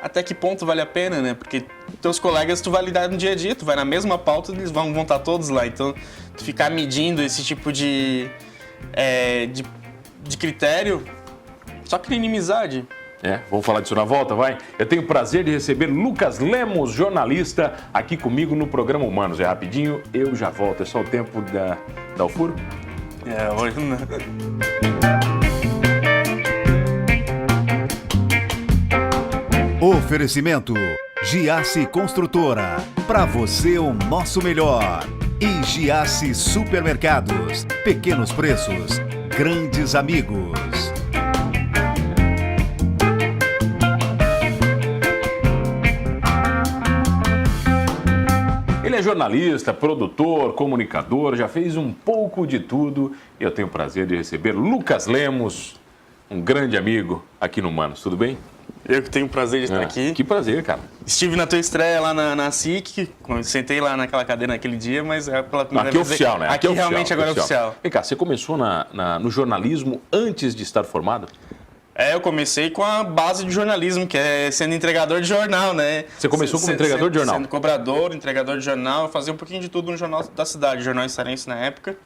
até que ponto vale a pena, né? Porque teus colegas tu vai lidar no dia a dia, tu vai na mesma pauta, eles vão estar todos lá. Então, tu ficar medindo esse tipo de critério, só cria inimizade. Vamos falar disso na volta, vai? Eu tenho o prazer de receber Lucas Lemos, jornalista, aqui comigo no programa Humanos. É rapidinho, eu já volto. É só o tempo da o furo? Hoje não. Oferecimento Giasse Construtora. Para você o nosso melhor. E Giasse Supermercados. Pequenos preços, grandes amigos. Ele é jornalista, produtor, comunicador, já fez um pouco de tudo. E eu tenho o prazer de receber Lucas Lemos, um grande amigo aqui no Humanos. Tudo bem? Eu que tenho o prazer de estar aqui. Que prazer, cara. Estive na tua estreia lá na SIC, sentei lá naquela cadeira naquele dia, mas é pela primeira vez. Aqui é oficial, né? Aqui realmente agora é oficial. Vem cá, você começou no jornalismo antes de estar formado? Eu comecei com a base de jornalismo, que é sendo entregador de jornal, né? Você começou como entregador de jornal? Sendo cobrador, entregador de jornal, eu fazia um pouquinho de tudo no jornal da cidade, Jornal Cearense na época.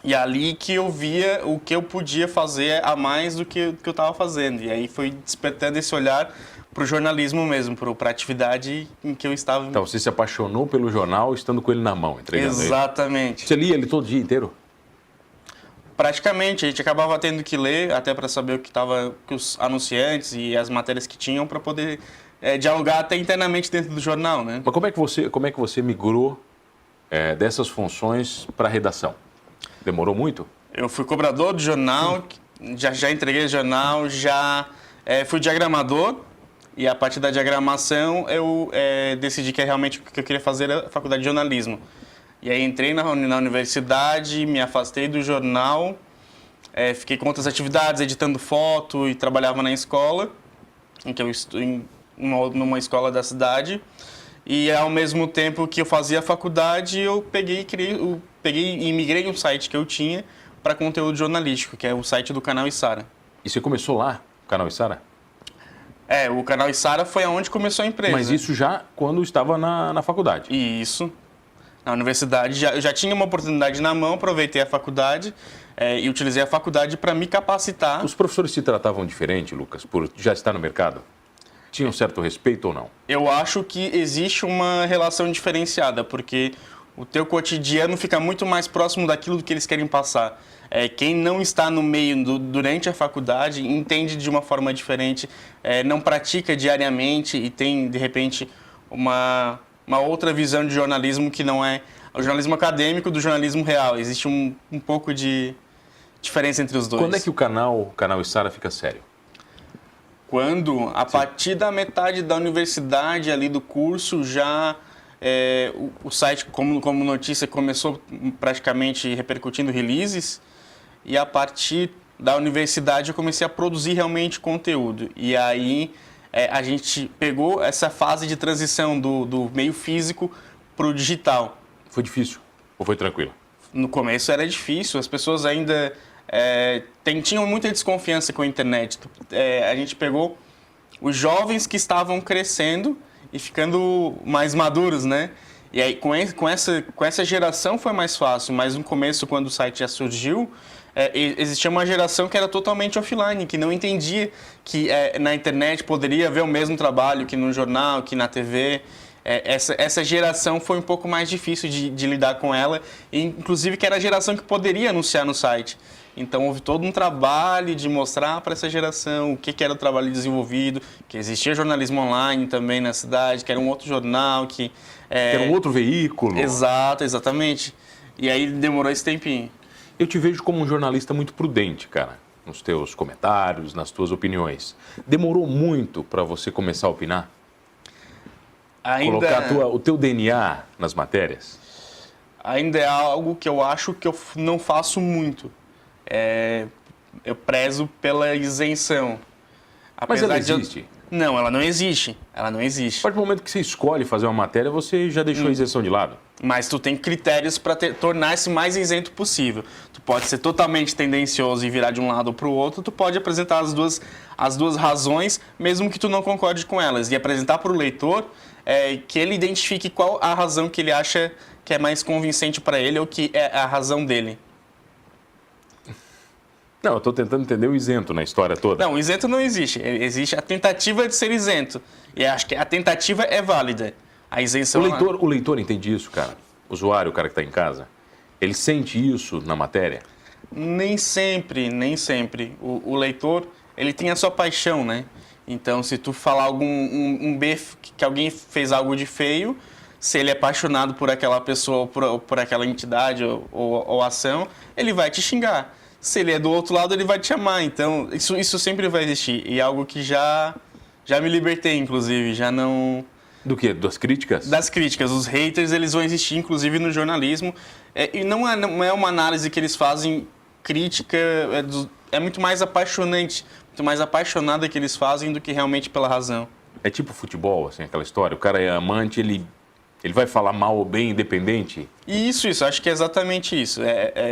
E ali que eu via o que eu podia fazer a mais do que eu estava fazendo. E aí foi despertando esse olhar para o jornalismo mesmo, para a atividade em que eu estava. Então, você se apaixonou pelo jornal estando com ele na mão, entregando ele? Exatamente. Você lia ele todo dia inteiro? Praticamente, a gente acabava tendo que ler até para saber que os anunciantes e as matérias que tinham para poder dialogar até internamente dentro do jornal, né? Mas como é que você migrou dessas funções para a redação? Demorou muito? Eu fui cobrador do jornal, já entreguei jornal, já fui diagramador e a partir da diagramação eu decidi que realmente o que eu queria fazer era a faculdade de jornalismo. E aí entrei na universidade, me afastei do jornal, fiquei com outras atividades, editando foto e trabalhava na escola, numa escola da cidade. E ao mesmo tempo que eu fazia a faculdade, eu peguei e migrei um site que eu tinha para conteúdo jornalístico, que é o site do Canal Içara. E você começou lá, o Canal Içara? O Canal Içara foi aonde começou a empresa. Mas isso já quando estava na faculdade? Isso. Na universidade, eu já tinha uma oportunidade na mão, aproveitei a faculdade e utilizei a faculdade para me capacitar. Os professores se tratavam diferente, Lucas, por já estar no mercado? Tinham certo respeito ou não? Eu acho que existe uma relação diferenciada, porque o teu cotidiano fica muito mais próximo daquilo que eles querem passar. Quem não está no meio durante a faculdade entende de uma forma diferente, não pratica diariamente e tem, de repente, uma outra visão de jornalismo que não é o jornalismo acadêmico do jornalismo real. Existe um pouco de diferença entre os dois. Quando é que o canal Içara fica sério? Quando, a partir da metade da universidade ali do curso, já o site, como notícia, começou praticamente repercutindo releases e a partir da universidade eu comecei a produzir realmente conteúdo. E aí a gente pegou essa fase de transição do meio físico para o digital. Foi difícil ou foi tranquilo? No começo era difícil, as pessoas ainda tinham muita desconfiança com a internet. A gente pegou os jovens que estavam crescendo e ficando mais maduros, né? E aí com essa geração foi mais fácil, mas no começo, quando o site já surgiu, existia uma geração que era totalmente offline, que não entendia que na internet poderia haver o mesmo trabalho que no jornal, que na TV. Essa geração foi um pouco mais difícil de lidar com ela, e, inclusive que era a geração que poderia anunciar no site. Então houve todo um trabalho de mostrar para essa geração o que era o trabalho desenvolvido, que existia jornalismo online também na cidade, que era um outro jornal, que era um outro veículo. Exatamente. E aí demorou esse tempinho. Eu te vejo como um jornalista muito prudente, cara, nos teus comentários, nas tuas opiniões. Demorou muito para você começar a opinar? Colocar o teu DNA nas matérias? Ainda é algo que eu acho que eu não faço muito. Eu prezo pela isenção. Mas ela Apesar de existe? Não, ela não existe. Ela não existe. A partir do momento que você escolhe fazer uma matéria, você já deixou a isenção de lado. Mas tu tem critérios para tornar-se mais isento possível. Tu pode ser totalmente tendencioso e virar de um lado para o outro, tu pode apresentar as duas razões, mesmo que tu não concorde com elas. E apresentar para o leitor que ele identifique qual a razão que ele acha que é mais convincente para ele ou que é a razão dele. Não, eu estou tentando entender o isento na história toda. Não, o isento não existe. Existe a tentativa de ser isento. E acho que a tentativa é válida. A isenção... O leitor entende isso, cara? O usuário, o cara que está em casa, ele sente isso na matéria? Nem sempre, nem sempre. O leitor, ele tem a sua paixão, né? Então, se tu falar que alguém fez algo de feio, se ele é apaixonado por aquela pessoa, por aquela entidade ou ação, ele vai te xingar. Se ele é do outro lado, ele vai te amar. Então, isso sempre vai existir. E é algo que já me libertei, inclusive. Já não... Do quê? Das críticas? Das críticas. Os haters, eles vão existir, inclusive, no jornalismo. E não é uma análise que eles fazem crítica. É muito mais apaixonante, muito mais apaixonada que eles fazem do que realmente pela razão. É tipo futebol, assim, aquela história. O cara é amante, ele vai falar mal ou bem, independente? Isso. Acho que é exatamente isso.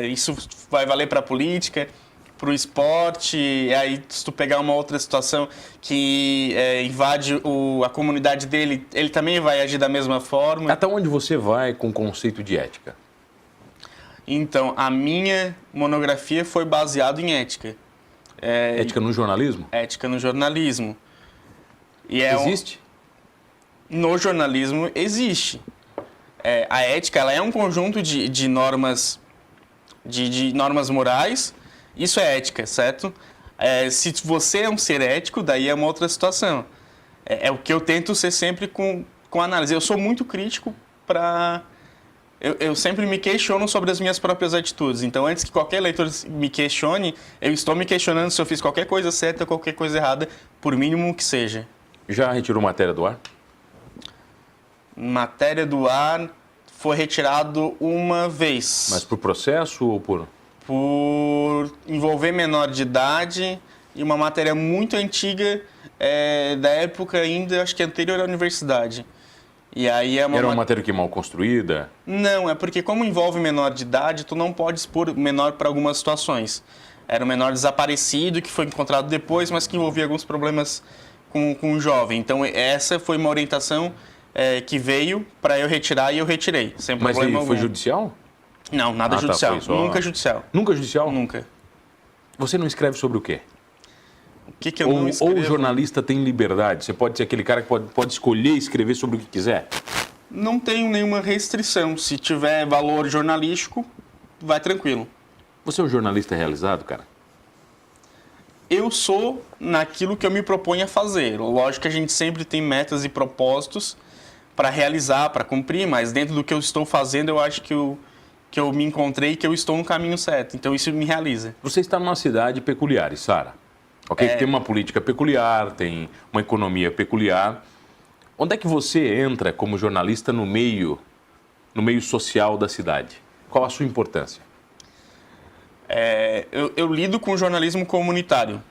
Isso vai valer para a política, para o esporte. E aí, se tu pegar uma outra situação que invade a comunidade dele, ele também vai agir da mesma forma. Até onde você vai com o conceito de ética? Então, a minha monografia foi baseada em ética. Ética no jornalismo? Ética no jornalismo. E Existe? No jornalismo existe. A ética, ela é um conjunto de normas, de normas morais. Isso é ética, certo? Se você é um ser ético, daí é uma outra situação. É o que eu tento ser sempre com análise. Eu sou muito crítico para... Eu sempre me questiono sobre as minhas próprias atitudes. Então, antes que qualquer leitor me questione, eu estou me questionando se eu fiz qualquer coisa certa ou qualquer coisa errada, por mínimo que seja. Já retirou matéria do ar? Matéria do ar foi retirado uma vez. Mas por processo ou por... Por envolver menor de idade e uma matéria muito antiga, da época ainda, acho que anterior à universidade. E aí Era uma matéria que mal construída? Não, é porque como envolve menor de idade, tu não pode expor o menor para algumas situações. Era um menor desaparecido que foi encontrado depois, mas que envolvia alguns problemas com o jovem. Então essa foi uma orientação que veio para eu retirar e eu retirei, sem problema algum. Mas foi judicial? Não, nada judicial. Tá, Nunca judicial. Nunca judicial? Nunca. Você não escreve sobre o quê? O que eu não escrevo? Ou o jornalista tem liberdade? Você pode ser aquele cara que pode escolher escrever sobre o que quiser? Não tenho nenhuma restrição. Se tiver valor jornalístico, vai tranquilo. Você é um jornalista realizado, cara? Eu sou naquilo que eu me proponho a fazer. Lógico que a gente sempre tem metas e propósitos para realizar, para cumprir, mas dentro do que eu estou fazendo, eu acho que eu me encontrei, que eu estou no caminho certo. Então isso me realiza. Você está numa cidade peculiar, Sara. Ok? Tem uma política peculiar, tem uma economia peculiar. Onde é que você entra como jornalista no meio social da cidade? Qual a sua importância? Eu lido com o jornalismo comunitário,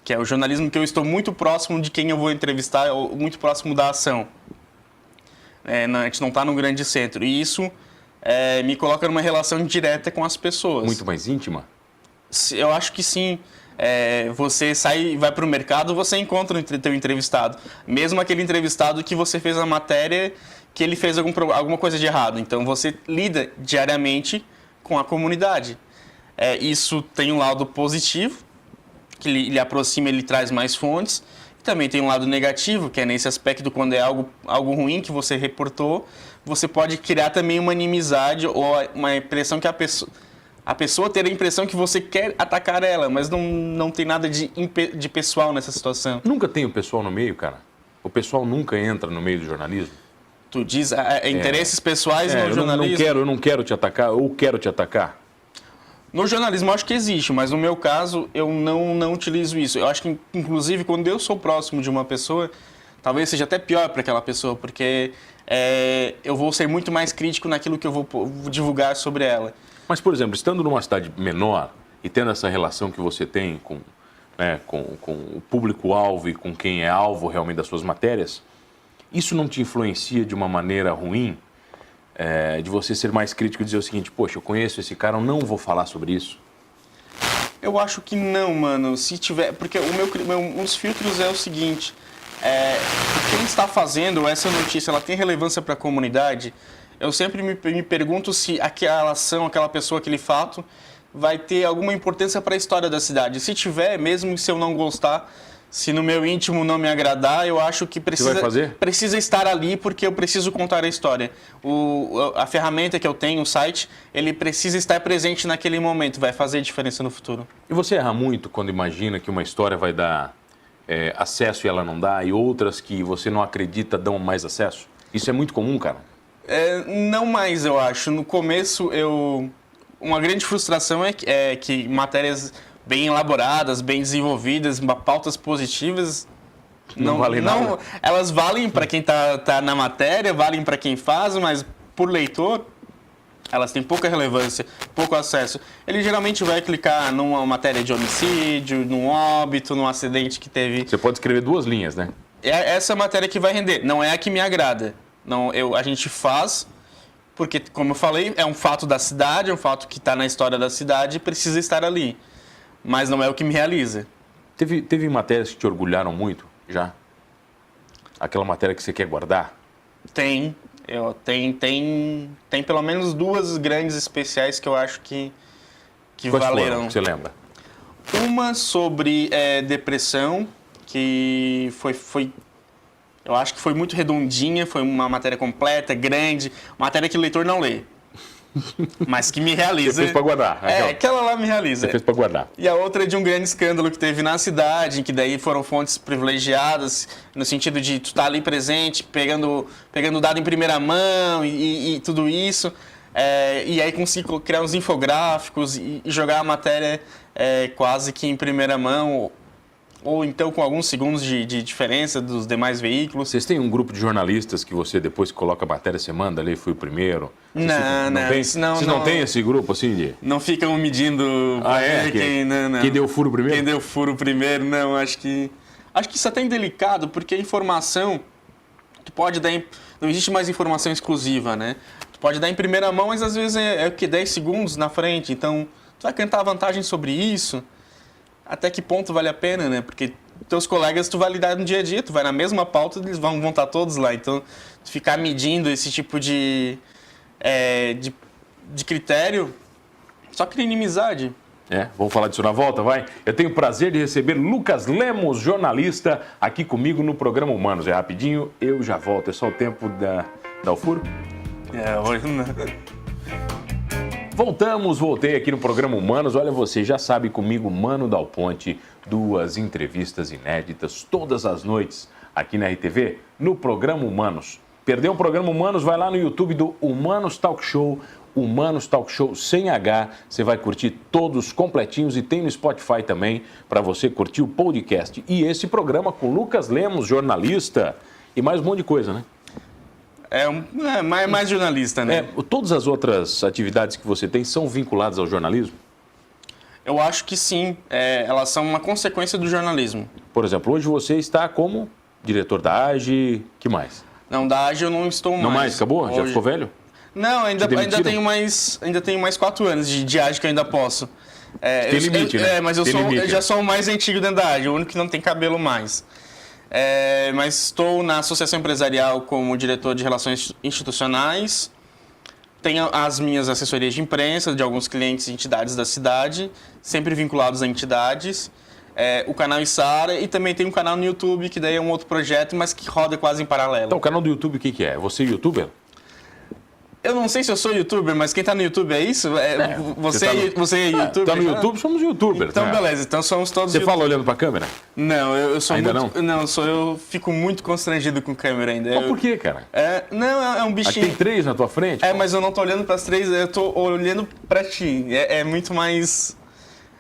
que é o jornalismo que eu estou muito próximo de quem eu vou entrevistar, ou muito próximo da ação. A gente não está num grande centro. E isso me coloca numa relação direta com as pessoas. Muito mais íntima? Eu acho que sim. Você sai, vai para o mercado, você encontra o teu entrevistado. Mesmo aquele entrevistado que você fez a matéria, que ele fez alguma coisa de errado. Então, você lida diariamente com a comunidade. Isso tem um lado positivo, que ele aproxima, ele traz mais fontes. Também tem um lado negativo, que é nesse aspecto, quando é algo ruim que você reportou, você pode criar também uma inimizade ou uma impressão que a pessoa ter a impressão que você quer atacar ela, mas não tem nada de pessoal nessa situação. Nunca tem o pessoal no meio, cara? O pessoal nunca entra no meio do jornalismo? Tu diz interesses pessoais no jornalismo? Eu não quero te atacar ou quero te atacar. No jornalismo eu acho que existe, mas no meu caso eu não utilizo isso. Eu acho que, inclusive, quando eu sou próximo de uma pessoa, talvez seja até pior para aquela pessoa, porque eu vou ser muito mais crítico naquilo que eu vou divulgar sobre ela. Mas, por exemplo, estando numa cidade menor e tendo essa relação que você tem com né, com o público-alvo e com quem é alvo realmente das suas matérias, isso não te influencia de uma maneira ruim? De você ser mais crítico e dizer o seguinte, poxa, eu conheço esse cara, eu não vou falar sobre isso? Eu acho que não, mano. Se tiver... Porque um dos filtros é o seguinte, quem está fazendo essa notícia, ela tem relevância para a comunidade? Eu sempre me pergunto se aquela ação, aquela pessoa, aquele fato vai ter alguma importância para a história da cidade. Se tiver, mesmo se eu não gostar, se no meu íntimo não me agradar, eu acho que precisa estar ali porque eu preciso contar a história. A ferramenta que eu tenho, o site, ele precisa estar presente naquele momento, vai fazer diferença no futuro. E você erra muito quando imagina que uma história vai dar acesso e ela não dá, e outras que você não acredita dão mais acesso? Isso é muito comum, cara? Não mais, eu acho. No começo, uma grande frustração é que matérias bem elaboradas, bem desenvolvidas, pautas positivas, não valem nada. Elas valem para quem tá na matéria, valem para quem faz, mas por leitor, elas têm pouca relevância, pouco acesso. Ele geralmente vai clicar numa matéria de homicídio, num óbito, num acidente que teve... Você pode escrever 2 linhas, né? É essa matéria que vai render, não é a que me agrada. Não, a gente faz porque, como eu falei, é um fato da cidade, é um fato que está na história da cidade e precisa estar ali. Mas não é o que me realiza. Teve matérias que te orgulharam muito já? Aquela matéria que você quer guardar? Tem pelo menos 2 grandes especiais que eu acho que Quais valeram. Foram, você lembra? Uma sobre depressão, que eu acho que foi muito redondinha, foi uma matéria completa, grande, matéria que o leitor não lê, mas que me realiza. Você fez para guardar. Aquela lá me realiza. Você fez para guardar. E a outra é de um grande escândalo que teve na cidade, em que daí foram fontes privilegiadas, no sentido de tu estar ali presente, pegando dado em primeira mão e tudo isso. E aí consegui criar uns infográficos e jogar a matéria quase que em primeira mão, ou então com alguns segundos de diferença dos demais veículos. Vocês têm um grupo de jornalistas que você, depois que coloca a matéria, você manda ali, fui o primeiro? Vocês não têm esse grupo assim de... Não ficam medindo quem deu o furo primeiro? Quem deu o furo primeiro, não. Acho que isso é até indelicado, porque a informação, tu pode dar... Não existe mais informação exclusiva, né? Tu pode dar em primeira mão, mas às vezes é 10 segundos na frente. Então, tu vai cantar vantagem sobre isso... Até que ponto vale a pena, né? Porque teus colegas tu vai lidar no dia a dia, tu vai na mesma pauta, eles vão estar todos lá. Então, tu ficar medindo esse tipo de critério, só cria inimizade. Vamos falar disso na volta, vai? Eu tenho o prazer de receber Lucas Lemos, jornalista, aqui comigo no programa Humanos. É rapidinho, eu já volto. É só o tempo da Ufuro? Hoje não. Voltei aqui no programa Humanos. Olha, você já sabe, comigo, Mano Dal Ponte, 2 entrevistas inéditas todas as noites aqui na RTV, no programa Humanos. Perdeu o programa Humanos? Vai lá no YouTube do Humanos Talk Show, Humanos Talk Show sem H. Você vai curtir todos completinhos e tem no Spotify também para você curtir o podcast. E esse programa com Lucas Lemos, jornalista, e mais um monte de coisa, né? Mais jornalista, né? Todas as outras atividades que você tem são vinculadas ao jornalismo? Eu acho que sim. Elas são uma consequência do jornalismo. Por exemplo, hoje você está como diretor da AGE, que mais? Não, da AGE eu não estou mais. Não mais? Acabou? Hoje. Já ficou velho? Não, ainda tenho mais 4 anos de AGE que eu ainda posso. Tem limite, né? Mas eu já sou o mais antigo dentro da AGE, o único que não tem cabelo mais. Mas estou na Associação Empresarial como diretor de Relações Institucionais. Tenho as minhas assessorias de imprensa de alguns clientes e entidades da cidade, sempre vinculados a entidades. O canal Isara e também tem um canal no YouTube, que daí é um outro projeto, mas que roda quase em paralelo. Então, o canal do YouTube, o que é? Você é youtuber? Eu não sei se eu sou youtuber, mas quem tá no YouTube é isso? Você é youtuber? Tá no YouTube, somos youtubers. Então, beleza. Então, somos todos Você fala olhando pra câmera? Não, eu sou ainda muito... Não, eu fico muito constrangido com câmera ainda. Mas por quê, cara? É um bichinho... Aqui tem 3 na tua frente? Mas eu não tô olhando pras 3, eu tô olhando pra ti. É muito mais...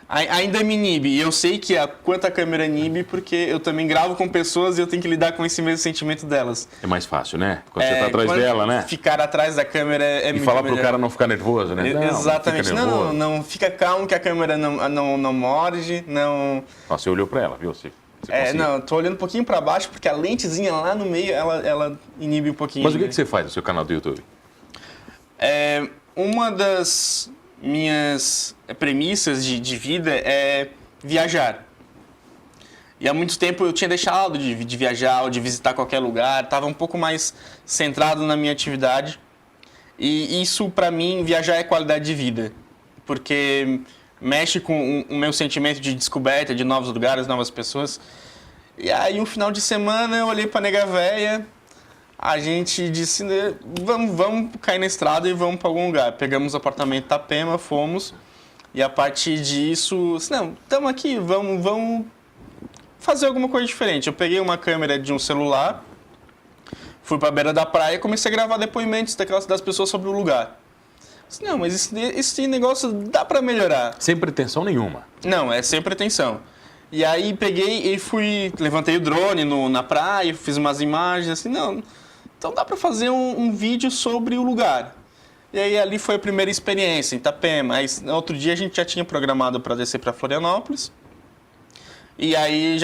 Ainda me inibe. E eu sei que quanto a câmera inibe, porque eu também gravo com pessoas e eu tenho que lidar com esse mesmo sentimento delas. É mais fácil, né? Quando você tá atrás dela, né? Ficar atrás da câmera é muito falar melhor. pro cara não ficar nervoso, né? Exatamente. Não, fica nervoso. Não, fica calmo que a câmera não morde, não... Nossa, você olhou pra ela, viu? Você conseguiu. Não, tô olhando um pouquinho pra baixo, porque a lentezinha lá no meio, ela inibe um pouquinho. Mas o que você faz no seu canal do YouTube? Uma das minhas premissas de vida é viajar. E há muito tempo eu tinha deixado de viajar ou de visitar qualquer lugar, estava um pouco mais centrado na minha atividade. E isso, para mim, viajar é qualidade de vida, porque mexe com o meu sentimento de descoberta de novos lugares, novas pessoas. E aí, um final de semana, eu olhei para Nega Véia, a gente disse, vamos cair na estrada e vamos para algum lugar. Pegamos o apartamento em Itapema, fomos, e a partir disso, não, estamos aqui, vamos fazer alguma coisa diferente. Eu peguei uma câmera de um celular, fui para a beira da praia e comecei a gravar depoimentos das pessoas sobre o lugar. Não, mas esse negócio dá para melhorar. Sem pretensão nenhuma. Não, é sem pretensão. E aí peguei e levantei o drone na praia, fiz umas imagens, assim, não, então dá para fazer um vídeo sobre o lugar. E aí ali foi a primeira experiência, em Itapema. Aí outro dia a gente já tinha programado para descer para Florianópolis. E aí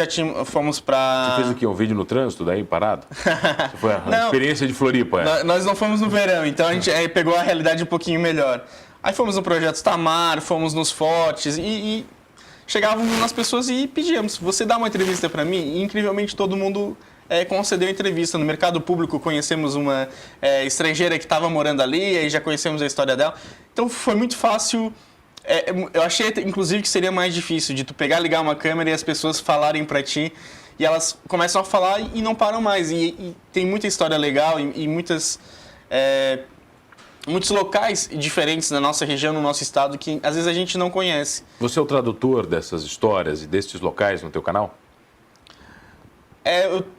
fomos para... Você fez o quê? Um vídeo no trânsito daí, parado? Foi a experiência de Floripa. Nós não fomos no verão, então a gente pegou a realidade um pouquinho melhor. Aí fomos no Projeto Tamar, fomos nos fortes e chegávamos nas pessoas e pedíamos, você dá uma entrevista para mim? E incrivelmente todo mundo concedeu entrevista. No mercado público conhecemos uma estrangeira que estava morando ali, aí já conhecemos a história dela. Então foi muito fácil. Eu achei, inclusive, que seria mais difícil de tu pegar, ligar uma câmera e as pessoas falarem para ti. E elas começam a falar e não param mais. E tem muita história legal e muitos locais diferentes na nossa região, no nosso estado, que às vezes a gente não conhece. Você é o tradutor dessas histórias e destes locais no teu canal?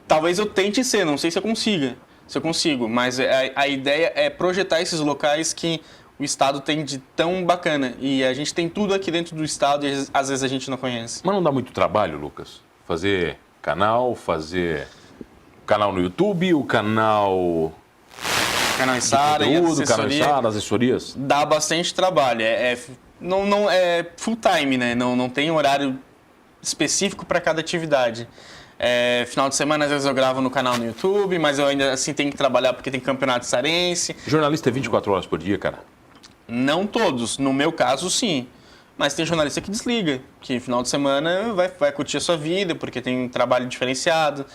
Talvez eu tente ser, não sei se eu consigo, mas a ideia é projetar esses locais que o estado tem de tão bacana. E a gente tem tudo aqui dentro do estado e às vezes a gente não conhece. Mas não dá muito trabalho, Lucas? Fazer canal no YouTube, o canal Canal Sara e assessorias? Dá bastante trabalho. Não é full time, né? Não tem horário específico para cada atividade. Final de semana, às vezes eu gravo no canal no YouTube, mas eu ainda assim tenho que trabalhar porque tem campeonato sarense. Jornalista é 24 horas por dia, cara? Não todos. No meu caso, sim. Mas tem jornalista que desliga, que final de semana vai curtir a sua vida, porque tem um trabalho diferenciado.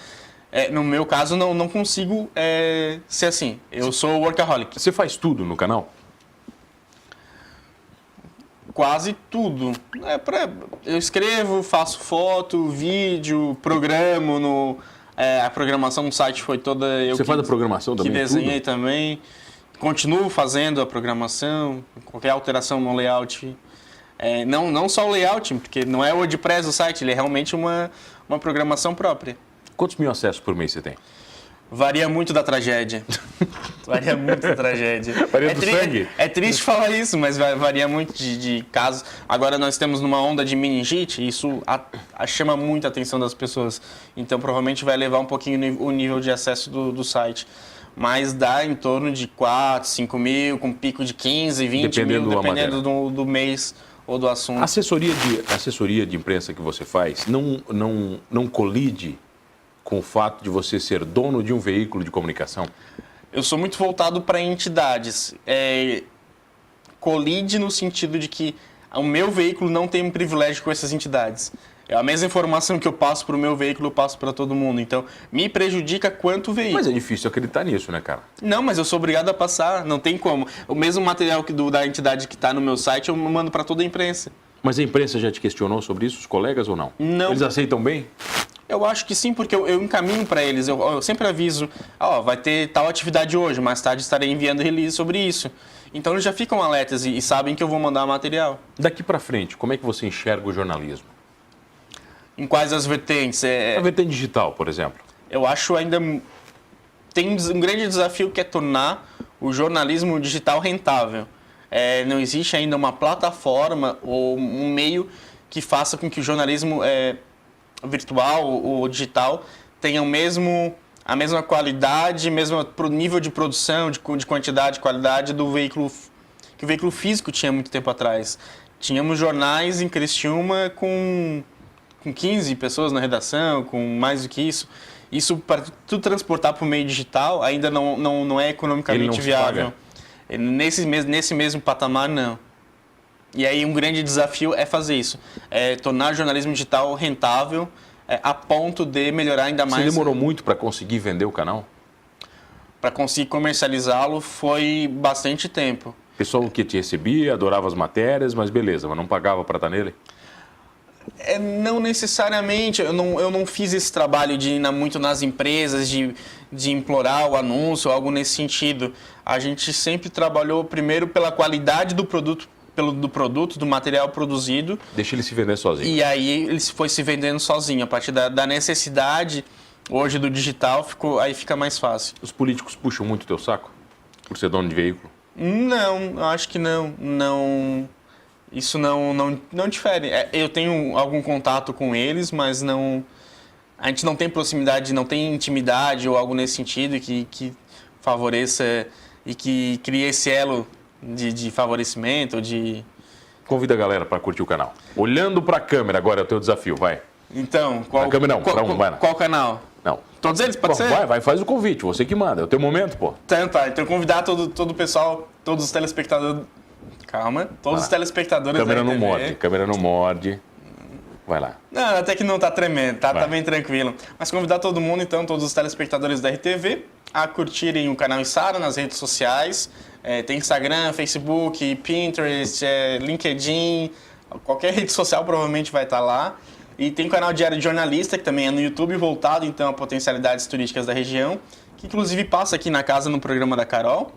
No meu caso, não consigo ser assim. Eu sou workaholic. Você faz tudo no canal? Quase tudo. Eu escrevo, faço foto, vídeo, programo. A programação do site foi toda eu Você faz a programação também? Que desenhei também. Continuo fazendo a programação, qualquer alteração no layout. Não só o layout, porque não é o WordPress do site, ele é realmente uma programação própria. Quantos mil acessos por mês você tem? Varia muito da tragédia. Varia muito da tragédia. Varia do sangue? É triste falar isso, mas varia muito de casos. Agora nós temos numa onda de meningite, isso chama muito a atenção das pessoas. Então provavelmente vai elevar um pouquinho o nível de acesso do site. Mas dá em torno de 4, 5 mil, com pico de 15, 20 mil, dependendo do mês ou do assunto. A assessoria de imprensa que você faz não colide com o fato de você ser dono de um veículo de comunicação? Eu sou muito voltado para entidades. Colide no sentido de que o meu veículo não tem um privilégio com essas entidades. A mesma informação que eu passo para o meu veículo, eu passo para todo mundo. Então, me prejudica quanto o veículo. Mas é difícil acreditar nisso, né, cara? Não, mas eu sou obrigado a passar, não tem como. O mesmo material da entidade que está no meu site, eu mando para toda a imprensa. Mas a imprensa já te questionou sobre isso, os colegas ou não? Não. Eles aceitam bem? Eu acho que sim, porque eu encaminho para eles. Eu sempre aviso, vai ter tal atividade hoje, mais tarde estarei enviando release sobre isso. Então eles já ficam alertas e sabem que eu vou mandar material. Daqui para frente, como é que você enxerga o jornalismo? Em quais as vertentes? A vertente digital, por exemplo. Eu acho ainda... Tem um grande desafio que é tornar o jornalismo digital rentável. Não existe ainda uma plataforma ou um meio que faça com que o jornalismo virtual ou digital tenha a mesma qualidade, mesmo nível de produção, de quantidade, de qualidade que o veículo físico tinha muito tempo atrás. Tínhamos jornais em Criciúma com 15 pessoas na redação, com mais do que isso. Isso, para tu transportar para o meio digital, ainda não é economicamente viável. Nesse mesmo patamar, não. E aí um grande desafio é fazer isso. É tornar o jornalismo digital rentável a ponto de melhorar ainda mais. Você demorou muito para conseguir vender o canal? Para conseguir comercializá-lo foi bastante tempo. O pessoal que te recebia, adorava as matérias, mas beleza, mas não pagava para estar nele? Não necessariamente, eu não fiz esse trabalho de ir muito nas empresas, de implorar o anúncio ou algo nesse sentido. A gente sempre trabalhou primeiro pela qualidade do produto, do material produzido. Deixa ele se vender sozinho. E aí ele foi se vendendo sozinho. A partir da necessidade hoje do digital, aí fica mais fácil. Os políticos puxam muito o teu saco por ser dono de veículo? Não, acho que não. Isso não difere. Eu tenho algum contato com eles, mas a gente não tem proximidade, não tem intimidade ou algo nesse sentido que favoreça e que crie esse elo de favorecimento. Convida a galera para curtir o canal. Olhando para a câmera, agora é o teu desafio, vai. Então, qual... A câmera não, para um, vai lá. Qual canal? Não. Todos eles, pode ser? Vai, faz o convite, você que manda, é o teu momento, pô. Então convidar todo o pessoal, todos os telespectadores... Calma, todos os telespectadores câmera da não morde, câmera não morde. Vai lá. Não, até que não tá tremendo, tá bem tranquilo. Mas convidar todo mundo, então, todos os telespectadores da RTV, a curtirem o canal Içara nas redes sociais. Tem Instagram, Facebook, Pinterest, LinkedIn, qualquer rede social provavelmente vai estar lá. E tem o canal Diário de Jornalista, que também é no YouTube, voltado então a potencialidades turísticas da região, que inclusive passa aqui na casa no programa da Carol.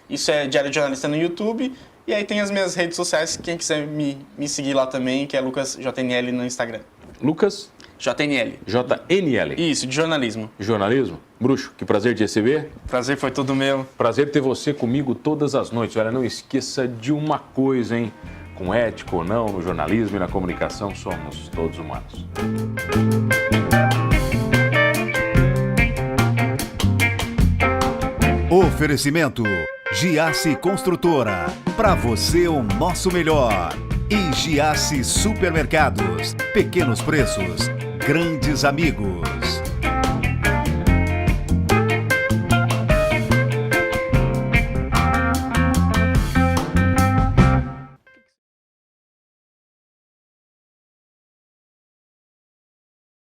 Isso é Diário de Jornalista no YouTube. E aí tem as minhas redes sociais, quem quiser me seguir lá também, que é Lucas JNL no Instagram. Lucas? JNL. JNL. Isso, de jornalismo. Jornalismo? Bruxo, que prazer te receber. Prazer foi todo meu. Prazer ter você comigo todas as noites. Olha, não esqueça de uma coisa, hein? Com ética ou não, no jornalismo e na comunicação, somos todos humanos. Oferecimento Giasse Construtora. Para você o nosso melhor. E Giasse Supermercados. Pequenos preços, grandes amigos.